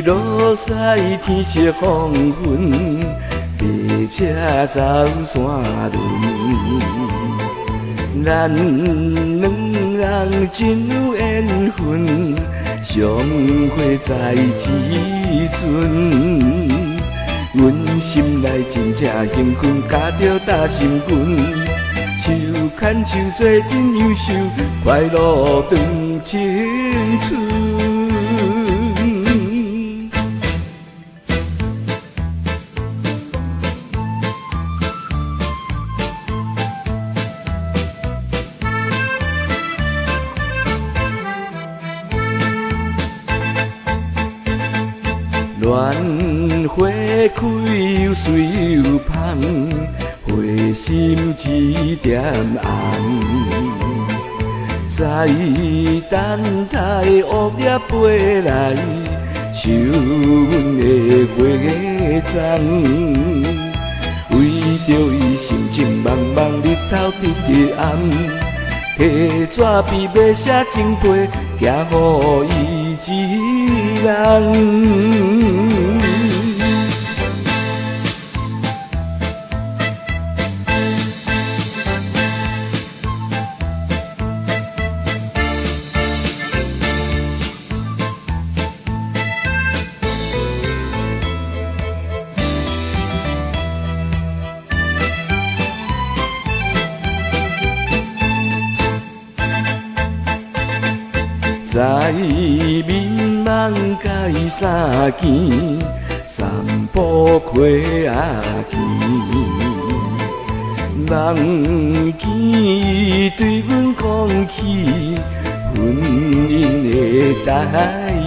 落西天色黄昏，马车走山仑。咱两人真有缘分，相会在此阵。阮心内真正兴奋，加着大心拳，手牵手做阵优秀，快乐长青春。鸾花开又水又香，花心一点红。在等待乌叶飞来，收阮的花丛。为着伊心情茫茫，日头直直暗。提纸笔要写情批，寄予伊一人。在眠梦解三更，散步花仔见。梦见对阮讲起婚姻的代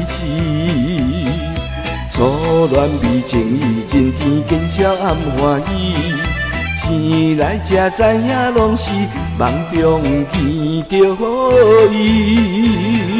志，初恋美情意真甜，见笑暗欢喜。醒来才知影拢是梦中天着好意。